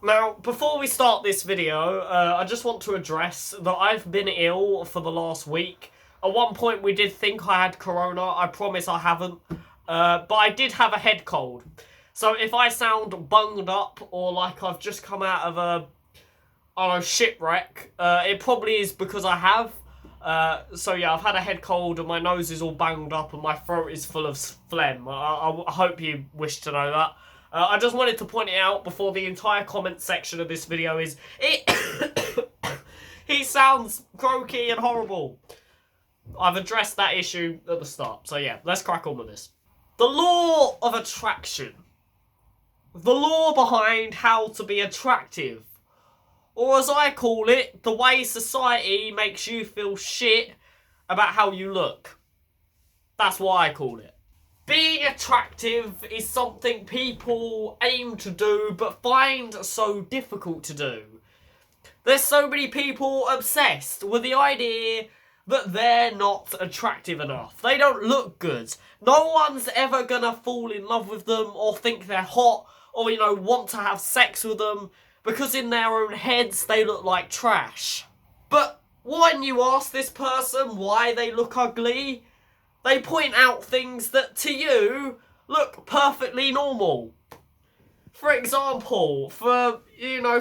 Now, before we start this video, I just want to address that I've been ill for the last week. At one point we did think I had corona, I promise I haven't. But I did have a head cold. So if I sound bunged up or like I've just come out of a, I don't know, shipwreck, it probably is because I have. So yeah, I've had a head cold and my nose is all banged up and my throat is full of phlegm. I hope you wish to know that. I just wanted to point it out before the entire comment section of this video is... He sounds croaky and horrible. I've addressed that issue at the start. So yeah, let's crack on with this. The law of attraction. The law behind how to be attractive. Or as I call it, the way society makes you feel shit about how you look. That's what I call it. Being attractive is something people aim to do but find so difficult to do. There's so many people obsessed with the idea that they're not attractive enough. They don't look good. No one's ever gonna fall in love with them or think they're hot or, you know, want to have sex with them because in their own heads they look like trash. But when you ask this person why they look ugly, they point out things that to you look perfectly normal. For example, for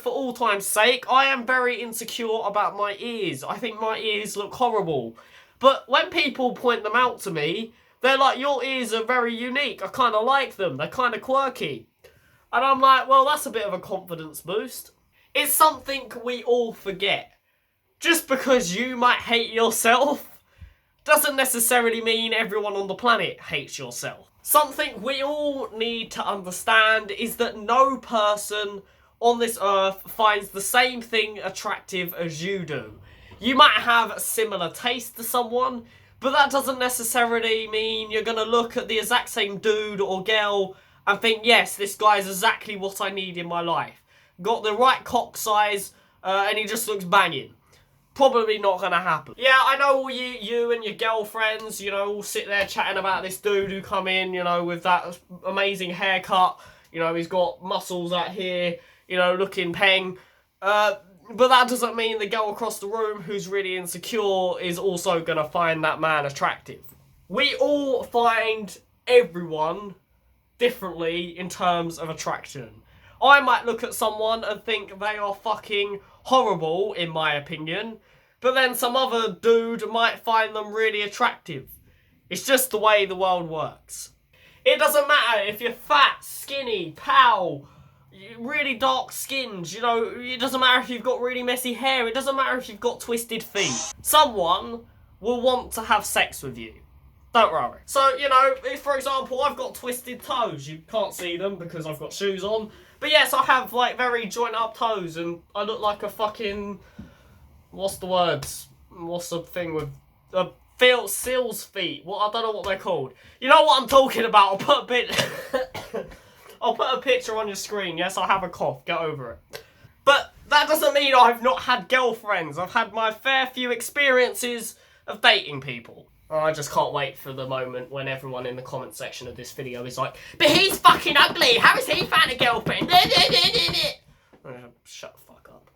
all time's sake, I am very insecure about my ears. I think my ears look horrible. But when people point them out to me, they're like, your ears are very unique. I kind of like them. They're kind of quirky. And I'm like, well, that's a bit of a confidence boost. It's something we all forget. Just because you might hate yourself doesn't necessarily mean everyone on the planet hates yourself. Something we all need to understand is that no person on this earth finds the same thing attractive as you do. You might have a similar taste to someone, but that doesn't necessarily mean you're going to look at the exact same dude or girl and think, yes, this guy's exactly what I need in my life. Got the right cock size, and he just looks banging. Probably not gonna happen. Yeah, I know all you and your girlfriends, all sit there chatting about this dude who come in, with that amazing haircut. He's got muscles out here, looking peng. But that doesn't mean the girl across the room who's really insecure is also gonna find that man attractive. We all find everyone differently in terms of attraction. I might look at someone and think they are fucking horrible, in my opinion, but then some other dude might find them really attractive. It's just the way the world works. It doesn't matter if you're fat, skinny, pale, really dark skinned, it doesn't matter if you've got really messy hair, it doesn't matter if you've got twisted feet. Someone will want to have sex with you. Don't worry. So, if, for example, I've got twisted toes. You can't see them because I've got shoes on. But yes, I have, very joint up toes and I look like a fucking... What's the words? What's the thing with... seal's feet. Well, I don't know what they're called. You know what I'm talking about. I'll put a bit... I'll put a picture on your screen. Yes, I have a cough. Get over it. But that doesn't mean I've not had girlfriends. I've had my fair few experiences of dating people. I just can't wait for the moment when everyone in the comment section of this video is like, but he's fucking ugly, how has he found a girlfriend? Shut the fuck up.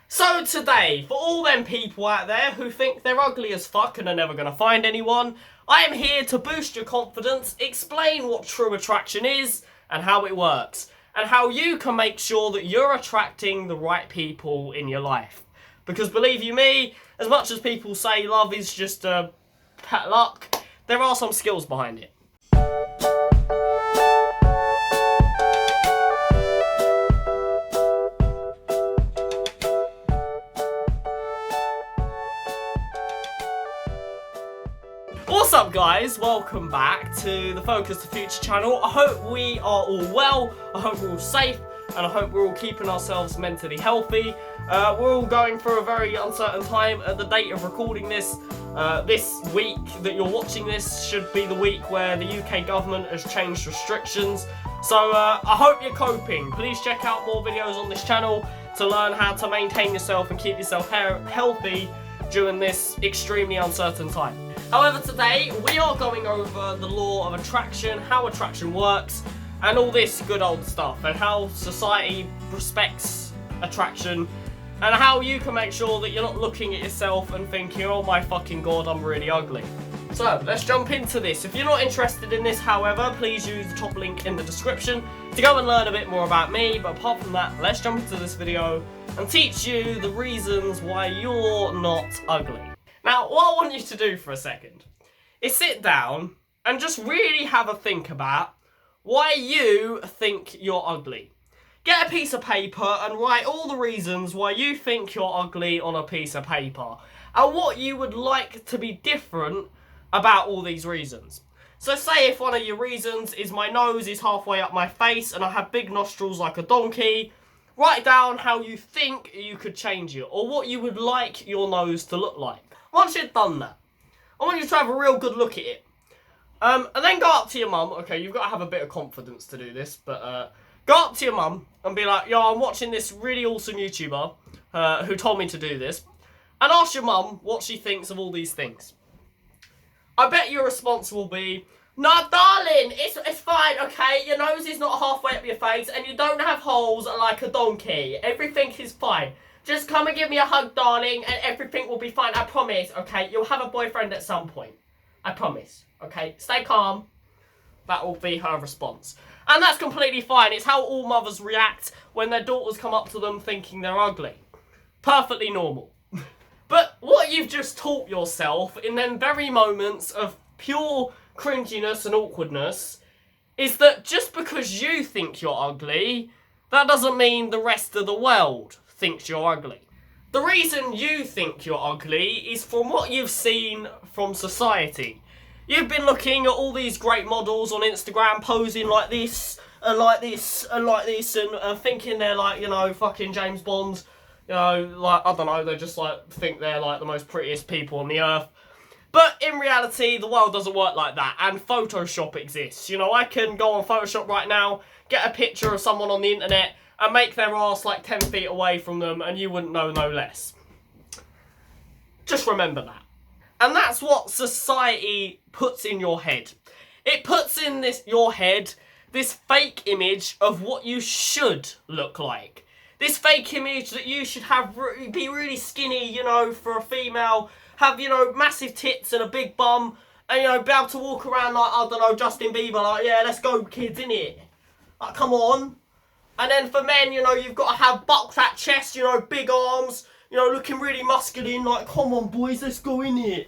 So today, for all them people out there who think they're ugly as fuck and are never going to find anyone, I am here to boost your confidence, explain what true attraction is and how it works, and how you can make sure that you're attracting the right people in your life. Because believe you me, as much as people say love is just a pat luck, there are some skills behind it. What's up guys, welcome back to the Focus to Future channel. I hope we are all well, I hope we're all safe, and I hope we're all keeping ourselves mentally healthy. We're all going through a very uncertain time at the date of recording this. This week that you're watching this should be the week where the UK government has changed restrictions. So I hope you're coping. Please check out more videos on this channel to learn how to maintain yourself and keep yourself healthy during this extremely uncertain time. However, today we are going over the law of attraction, how attraction works, and all this good old stuff, and how society respects attraction, and how you can make sure that you're not looking at yourself and thinking, oh my fucking god, I'm really ugly. So, let's jump into this. If you're not interested in this, however, please use the top link in the description to go and learn a bit more about me. But apart from that, let's jump into this video and teach you the reasons why you're not ugly. Now, what I want you to do for a second is sit down and just really have a think about why you think you're ugly. Get a piece of paper and write all the reasons why you think you're ugly on a piece of paper, and what you would like to be different about all these reasons. So say if one of your reasons is my nose is halfway up my face and I have big nostrils like a donkey, write down how you think you could change it, or what you would like your nose to look like. Once you've done that, I want you to have a real good look at it. And then go up to your mum. Okay, you've got to have a bit of confidence to do this, but go up to your mum and be like, yo, I'm watching this really awesome YouTuber who told me to do this, and ask your mum what she thinks of all these things. I bet your response will be, no, darling, it's fine, okay? Your nose is not halfway up your face and you don't have holes like a donkey. Everything is fine. Just come and give me a hug, darling, and everything will be fine. I promise, okay? You'll have a boyfriend at some point. I promise, okay? Stay calm. That will be her response. And that's completely fine. It's how all mothers react when their daughters come up to them thinking they're ugly. Perfectly normal. But what you've just taught yourself in them very moments of pure cringiness and awkwardness is that just because you think you're ugly, that doesn't mean the rest of the world thinks you're ugly. The reason you think you're ugly is from what you've seen from society. You've been looking at all these great models on Instagram posing like this, and like this, and like this, and thinking they're like, you know, fucking James Bonds. You know, like, I don't know, they just, like, think they're, like, the most prettiest people on the earth. But in reality, the world doesn't work like that, and Photoshop exists. You know, I can go on Photoshop right now, get a picture of someone on the internet, and make their ass, like, 10 feet away from them, and you wouldn't know no less. Just remember that. And that's what society puts in your head. It puts in your head this fake image of what you should look like. This fake image that you should be really skinny, you know, for a female, have, you know, massive tits and a big bum, and, you know, be able to walk around like, I don't know, Justin Bieber, like, yeah, let's go, kids, innit? Like, come on. And then for men, you know, you've got to have butt-fat chest, you know, big arms, you know, looking really masculine, like, come on, boys, let's go, innit?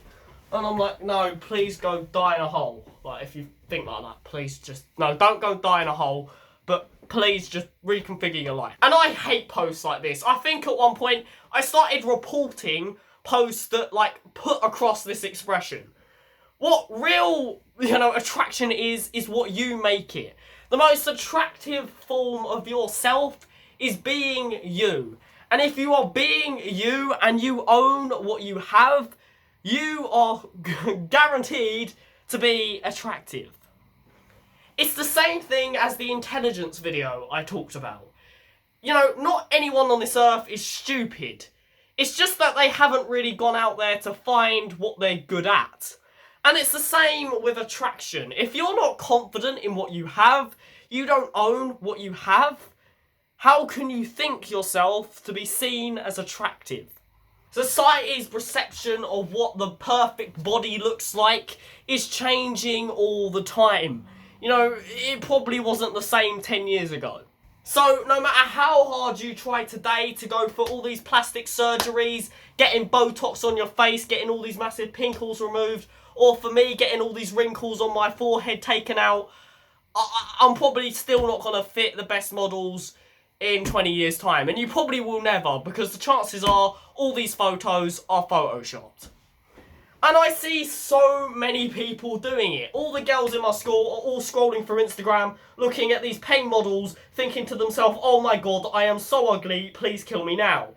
And I'm like, no, please go die in a hole. Like, if you think like that, please just, no, don't go die in a hole, but please just reconfigure your life. And I hate posts like this. I think at one point I started reporting posts that like put across this expression. What real, you know, attraction is what you make it. The most attractive form of yourself is being you. And if you are being you and you own what you have, you are guaranteed to be attractive. It's the same thing as the intelligence video I talked about. You know, not anyone on this earth is stupid. It's just that they haven't really gone out there to find what they're good at. And it's the same with attraction. If you're not confident in what you have, you don't own what you have, how can you think yourself to be seen as attractive? Society's perception of what the perfect body looks like is changing all the time. You know, it probably wasn't the same 10 years ago. So, no matter how hard you try today to go for all these plastic surgeries, getting Botox on your face, getting all these massive pimples removed, or for me, getting all these wrinkles on my forehead taken out, I'm probably still not going to fit the best models in 20 years' time. And you probably will never, because the chances are all these photos are photoshopped. And I see so many people doing it. All the girls in my school are all scrolling through Instagram, looking at these paint models, thinking to themselves, oh my god, I am so ugly, please kill me now.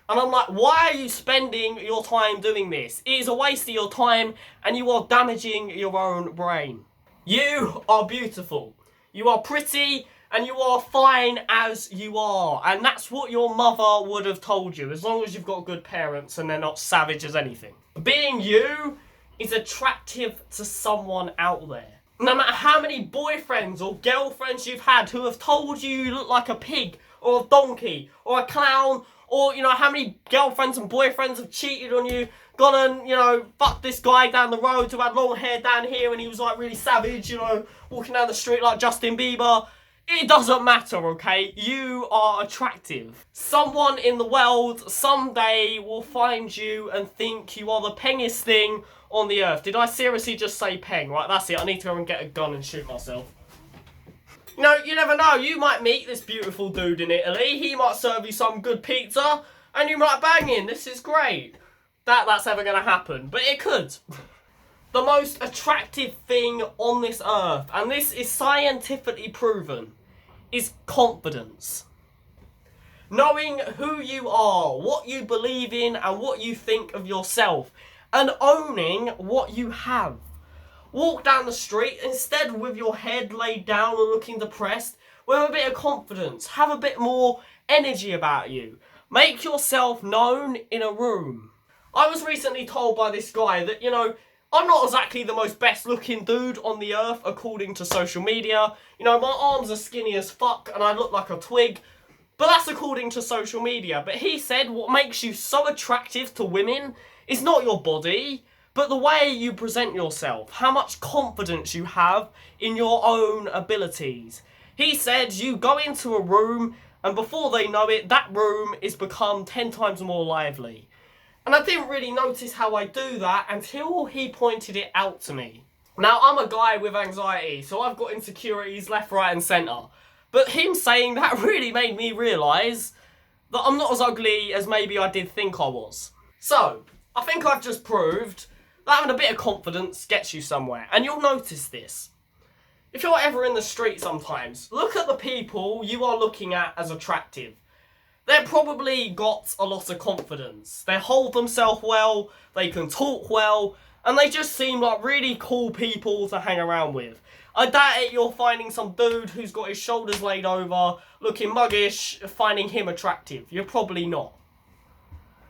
And I'm like, why are you spending your time doing this? It is a waste of your time, and you are damaging your own brain. You are beautiful. You are pretty, and you are fine as you are. And that's what your mother would have told you, as long as you've got good parents and they're not savage as anything. Being you is attractive to someone out there. No matter how many boyfriends or girlfriends you've had who have told you you look like a pig or a donkey, or a clown, or, you know, how many girlfriends and boyfriends have cheated on you, gone and, you know, fucked this guy down the road who had long hair down here and he was like really savage, you know, walking down the street like Justin Bieber. It doesn't matter, okay? You are attractive. Someone in the world someday will find you and think you are the pengest thing on the earth. Did I seriously just say peng? Right, that's it. I need to go and get a gun and shoot myself. You know, you never know. You might meet this beautiful dude in Italy. He might serve you some good pizza and you might bang him. This is great. That's ever going to happen. But it could. The most attractive thing on this earth, and this is scientifically proven, is confidence. Knowing who you are, what you believe in, and what you think of yourself, and owning what you have. Walk down the street instead with your head laid down or looking depressed, with a bit of confidence. Have a bit more energy about you. Make yourself known in a room. I was recently told by this guy that, you know, I'm not exactly the most best looking dude on the earth according to social media. You know, my arms are skinny as fuck and I look like a twig. But that's according to social media. But he said what makes you so attractive to women is not your body, but the way you present yourself. How much confidence you have in your own abilities. He said you go into a room and before they know it, that room is become 10 times more lively. And I didn't really notice how I do that until he pointed it out to me. Now, I'm a guy with anxiety, so I've got insecurities left, right and centre. But him saying that really made me realise that I'm not as ugly as maybe I did think I was. So, I think I've just proved that having a bit of confidence gets you somewhere. And you'll notice this. If you're ever in the street sometimes, look at the people you are looking at as attractive. They've probably got a lot of confidence. They hold themselves well, they can talk well, and they just seem like really cool people to hang around with. I doubt it you're finding some dude who's got his shoulders laid over, looking muggish, finding him attractive. You're probably not.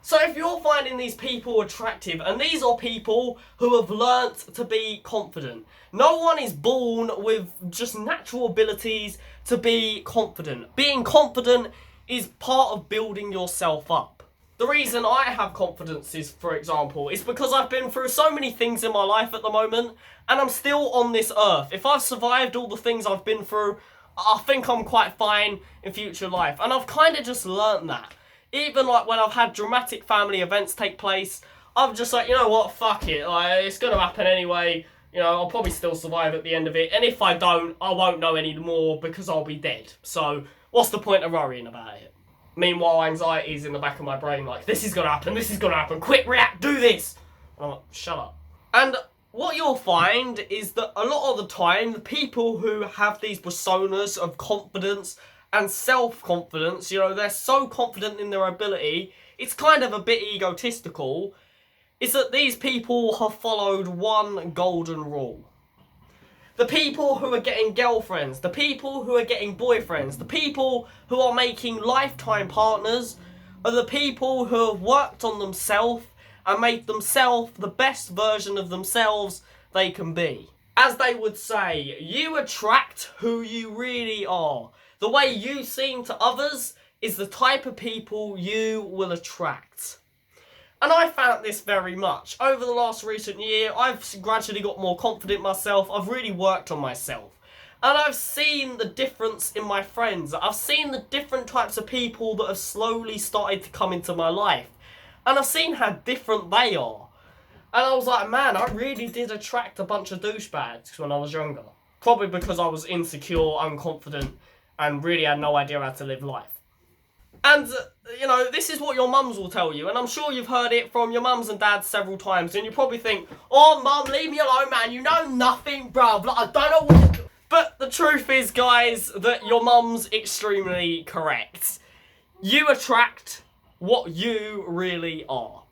So if you're finding these people attractive, and these are people who have learnt to be confident. No one is born with just natural abilities to be confident. Being confident is part of building yourself up. The reason I have confidence is, for example, is because I've been through so many things in my life at the moment, and I'm still on this earth. If I've survived all the things I've been through, I think I'm quite fine in future life. And I've kind of just learnt that. Even like when I've had dramatic family events take place, I'm just like, you know what, fuck it. Like, it's going to happen anyway. You know, I'll probably still survive at the end of it. And if I don't, I won't know any more because I'll be dead. So what's the point of worrying about it? Meanwhile, anxiety is in the back of my brain like, this is going to happen, this is going to happen, quick, react, do this. And I'm like, shut up. And what you'll find is that a lot of the time, the people who have these personas of confidence and self-confidence, you know, they're so confident in their ability, it's kind of a bit egotistical, is that these people have followed one golden rule. The people who are getting girlfriends, the people who are getting boyfriends, the people who are making lifetime partners are the people who have worked on themselves and made themselves the best version of themselves they can be. As they would say, you attract who you really are. The way you seem to others is the type of people you will attract. And I found this very much. Over the last recent year, I've gradually got more confident in myself. I've really worked on myself. And I've seen the difference in my friends. I've seen the different types of people that have slowly started to come into my life. And I've seen how different they are. And I was like, man, I really did attract a bunch of douchebags when I was younger. Probably because I was insecure, unconfident, and really had no idea how to live life. And, you know, this is what your mums will tell you. And I'm sure you've heard it from your mums and dads several times. And you probably think, oh, mum, leave me alone, man. You know nothing, bruv. Like, I don't know what to do. But the truth is, guys, that your mum's extremely correct. You attract what you really are.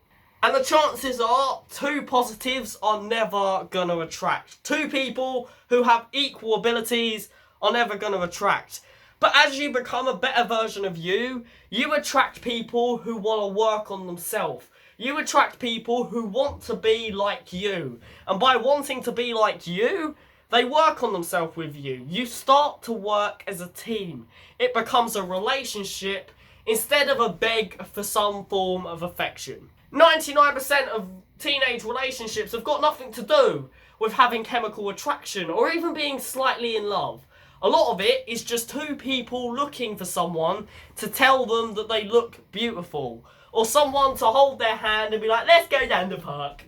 And the chances are, two positives are never going to attract. Two people who have equal abilities are never going to attract. But as you become a better version of you, you attract people who want to work on themselves. You attract people who want to be like you. And by wanting to be like you, They work on themselves with you. You start to work as a team. It becomes a relationship instead of a beg for some form of affection. 99% of teenage relationships have got nothing to do with having chemical attraction or even being slightly in love. A lot of it is just two people looking for someone to tell them that they look beautiful, or someone to hold their hand and be like, let's go down the park.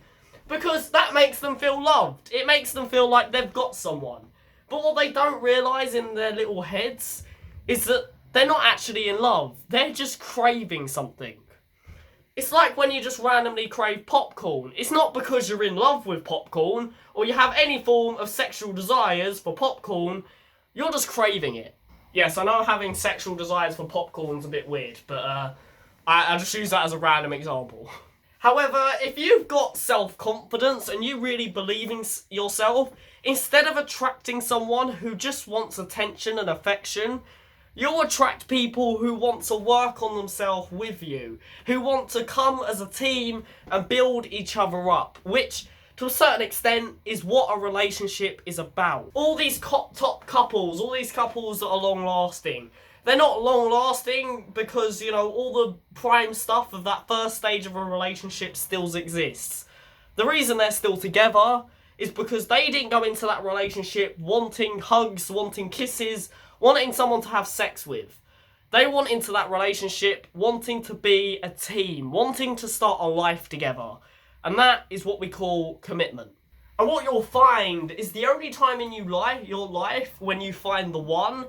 Because that makes them feel loved. It makes them feel like they've got someone. But what they don't realise in their little heads is that they're not actually in love. They're just craving something. It's like when you just randomly crave popcorn. It's not because you're in love with popcorn or you have any form of sexual desires for popcorn. You're just craving it. Yes, I know having sexual desires for popcorn's a bit weird, but I just use that as a random example. However, if you've got self-confidence and you really believe in yourself, instead of attracting someone who just wants attention and affection, you'll attract people who want to work on themselves with you, who want to come as a team and build each other up, which, to a certain extent, is what a relationship is about. All these top couples, all these couples that are long-lasting, they're not long-lasting because, all the prime stuff of that first stage of a relationship still exists. The reason they're still together is because they didn't go into that relationship wanting hugs, wanting kisses, wanting someone to have sex with. They went into that relationship wanting to be a team, wanting to start a life together. And that is what we call commitment. And what you'll find is the only time in your life when you find the one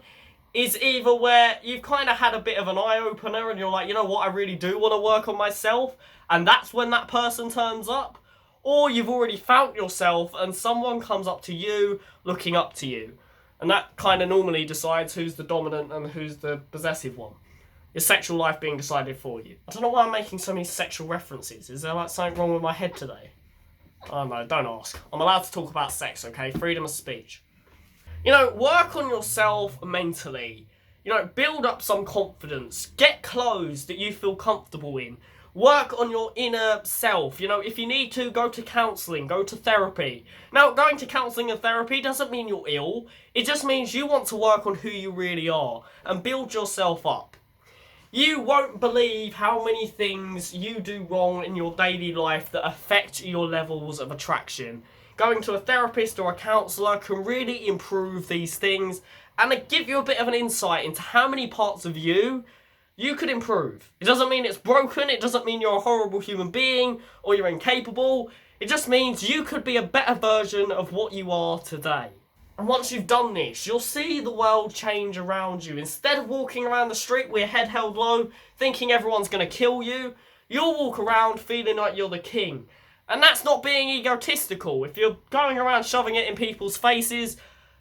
is either where you've kind of had a bit of an eye-opener and you're like, you know what, I really do want to work on myself, and that's when that person turns up, or you've already found yourself and someone comes up to you looking up to you. And that kind of normally decides who's the dominant and who's the possessive one. Your sexual life being decided for you. I don't know why I'm making so many sexual references. Is there something wrong with my head today? I don't know, don't ask. I'm allowed to talk about sex, okay? Freedom of speech. Work on yourself mentally. Build up some confidence. Get clothes that you feel comfortable in. Work on your inner self. If you need to, go to counselling, go to therapy. Now, going to counselling and therapy doesn't mean you're ill. It just means you want to work on who you really are and build yourself up. You won't believe how many things you do wrong in your daily life that affect your levels of attraction. Going to a therapist or a counsellor can really improve these things and give you a bit of an insight into how many parts of you could improve. It doesn't mean it's broken, it doesn't mean you're a horrible human being or you're incapable. It just means you could be a better version of what you are today. And once you've done this, you'll see the world change around you. Instead of walking around the street with your head held low, thinking everyone's going to kill you, you'll walk around feeling like you're the king. And that's not being egotistical. If you're going around shoving it in people's faces,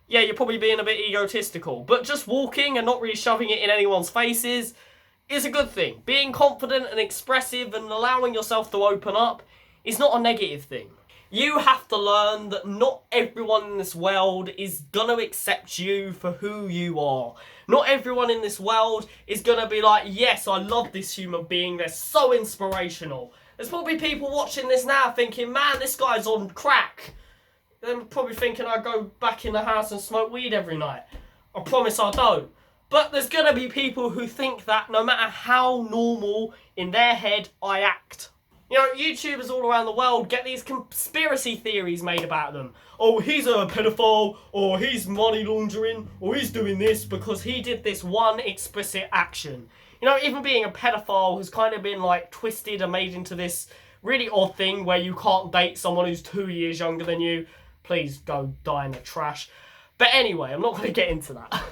yeah, you're probably being a bit egotistical. But just walking and not really shoving it in anyone's faces is a good thing. Being confident and expressive and allowing yourself to open up is not a negative thing. You have to learn that not everyone in this world is going to accept you for who you are. Not everyone in this world is going to be like, yes, I love this human being, they're so inspirational. There's probably people watching this now thinking, man, this guy's on crack. They're probably thinking I go back in the house and smoke weed every night. I promise I don't. But there's going to be people who think that no matter how normal in their head I act. YouTubers all around the world get these conspiracy theories made about them. Oh, he's a pedophile, or he's money laundering, or he's doing this because he did this one explicit action. Even being a pedophile has kind of been twisted and made into this really odd thing where you can't date someone who's 2 years younger than you. Please go die in the trash. But anyway, I'm not going to get into that.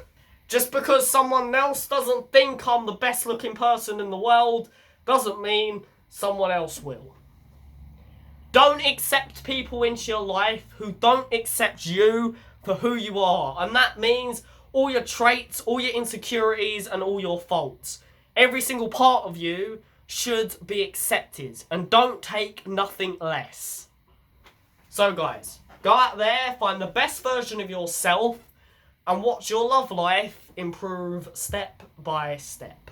Just because someone else doesn't think I'm the best looking person in the world doesn't mean someone else will. Don't accept people into your life who don't accept you for who you are. And that means all your traits, all your insecurities, and all your faults. Every single part of you should be accepted. And don't take nothing less. So guys, go out there, find the best version of yourself, and watch your love life improve step by step.